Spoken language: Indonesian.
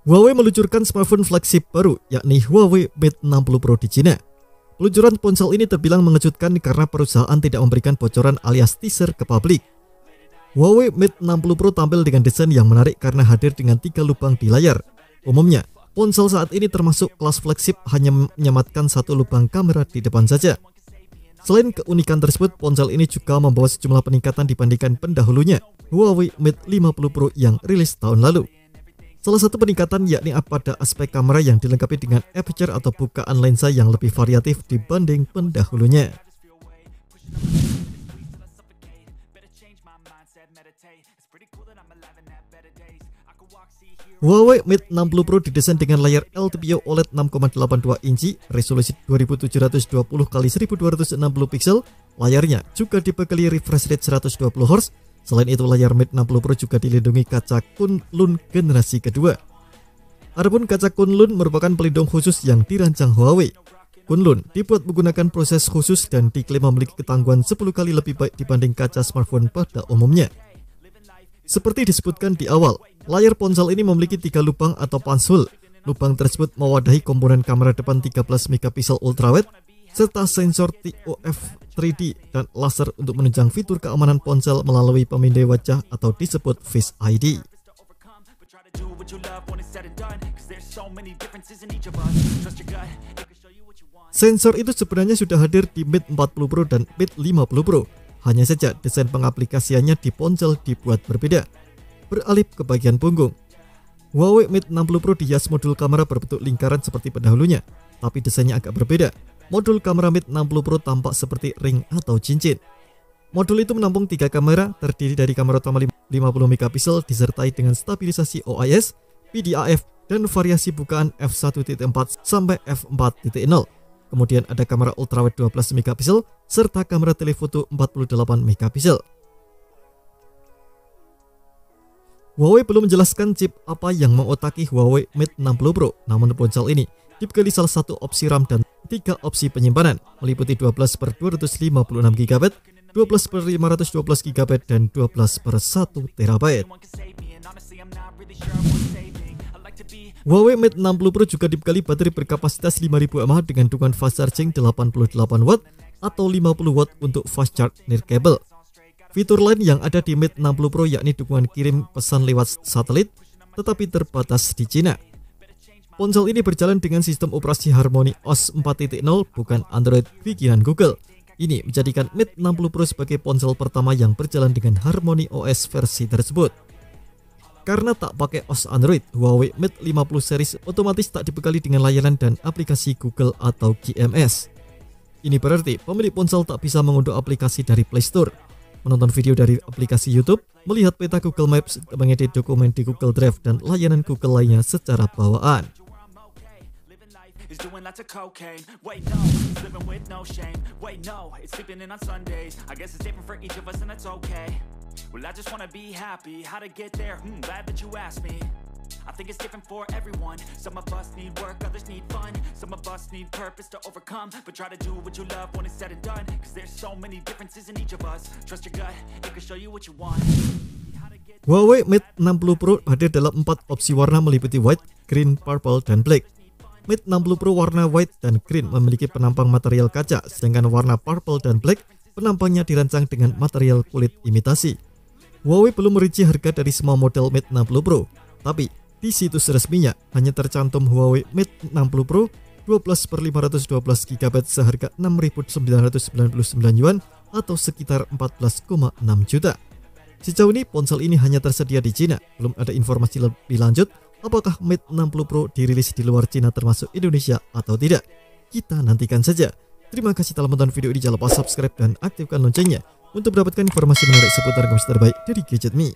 Huawei meluncurkan smartphone flagship baru, yakni Huawei Mate 60 Pro di Cina. Peluncuran ponsel ini terbilang mengejutkan karena perusahaan tidak memberikan bocoran alias teaser ke publik. Huawei Mate 60 Pro tampil dengan desain yang menarik karena hadir dengan 3 lubang di layar. Umumnya, ponsel saat ini termasuk kelas flagship hanya menyematkan 1 lubang kamera di depan saja. Selain keunikan tersebut, ponsel ini juga membawa sejumlah peningkatan dibandingkan pendahulunya, Huawei Mate 50 Pro yang rilis tahun lalu. Salah satu peningkatan yakni pada aspek kamera yang dilengkapi dengan aperture atau bukaan lensa yang lebih variatif dibanding pendahulunya. Huawei Mate 60 Pro didesain dengan layar LTPO OLED 6,82 inci, resolusi 2720x1260 piksel. Layarnya juga dibekali refresh rate 120 Hz. Selain itu, layar Mate 60 Pro juga dilindungi kaca Kunlun generasi kedua. Adapun kaca Kunlun merupakan pelindung khusus yang dirancang Huawei. Kunlun dibuat menggunakan proses khusus dan diklaim memiliki ketangguhan 10 kali lebih baik dibanding kaca smartphone pada umumnya. Seperti disebutkan di awal, layar ponsel ini memiliki 3 lubang atau punch-hole. Lubang tersebut mewadahi komponen kamera depan 13 megapiksel ultrawide, serta sensor TOF 3D dan laser untuk menunjang fitur keamanan ponsel melalui pemindai wajah atau disebut Face ID. Sensor itu sebenarnya sudah hadir di Mate 40 Pro dan Mate 50 Pro. Hanya saja desain pengaplikasiannya di ponsel dibuat berbeda. Beralih ke bagian punggung, Huawei Mate 60 Pro dihias modul kamera berbentuk lingkaran seperti pendahulunya, tapi desainnya agak berbeda. Modul kamera Mate 60 Pro tampak seperti ring atau cincin. Modul itu menampung 3 kamera, terdiri dari kamera utama 50 megapiksel disertai dengan stabilisasi OIS, PDAF, dan variasi bukaan f1.4 sampai f4.0. Kemudian ada kamera ultrawide 12 megapiksel serta kamera telefoto 48 megapiksel. Huawei belum menjelaskan chip apa yang mengotaki Huawei Mate 60 Pro, namun ponsel ini dibekali salah satu opsi RAM dan 3 opsi penyimpanan, meliputi 12/256GB, 12/512GB, dan 12/1TB. Huawei Mate 60 Pro juga dibekali baterai berkapasitas 5000 mAh dengan dukungan fast charging 88W atau 50W untuk fast charge near cable. Fitur lain yang ada di Mate 60 Pro yakni dukungan kirim pesan lewat satelit, tetapi terbatas di Cina. Ponsel ini berjalan dengan sistem operasi Harmony OS 4.0, bukan Android bikinan Google. Ini menjadikan Mate 60 Pro sebagai ponsel pertama yang berjalan dengan Harmony OS versi tersebut. Karena tak pakai OS Android, Huawei Mate 50 series otomatis tak dibekali dengan layanan dan aplikasi Google atau GMS. Ini berarti pemilik ponsel tak bisa mengunduh aplikasi dari Play Store, menonton video dari aplikasi YouTube, melihat peta Google Maps, mengedit dokumen di Google Drive, dan layanan Google lainnya secara bawaan. Is doing lots of cocaine. Wait, no, he's living with no shame. Wait, no, it's sleeping in on Sundays. I guess it's different for each of us and that's okay. Well, I just wanna be happy. How to get there? Glad that you asked me. I think it's different for everyone. Some of us need work, others need fun. Some of us need purpose to overcome. But try to do what you love when it's said and done. Cause there's so many differences in each of us. Trust your gut, it can show you what you want. Huawei Mate 60 Pro hadir dalam 4 opsi warna meliputi white, green, purple, dan black. Mate 60 Pro warna white dan green memiliki penampang material kaca, sedangkan warna purple dan black penampangnya dirancang dengan material kulit imitasi. Huawei belum merinci harga dari semua model Mate 60 Pro, tapi di situs resminya hanya tercantum Huawei Mate 60 Pro 12/512GB seharga 6.999 yuan atau sekitar 14,6 juta. Sejauh ini ponsel ini hanya tersedia di Cina, belum ada informasi lebih lanjut apakah Mate 60 Pro dirilis di luar Cina termasuk Indonesia atau tidak. Kita nantikan saja. Terima kasih telah menonton video ini, jangan lupa subscribe dan aktifkan loncengnya untuk mendapatkan informasi menarik seputar gadget terbaik dari Gadget Me.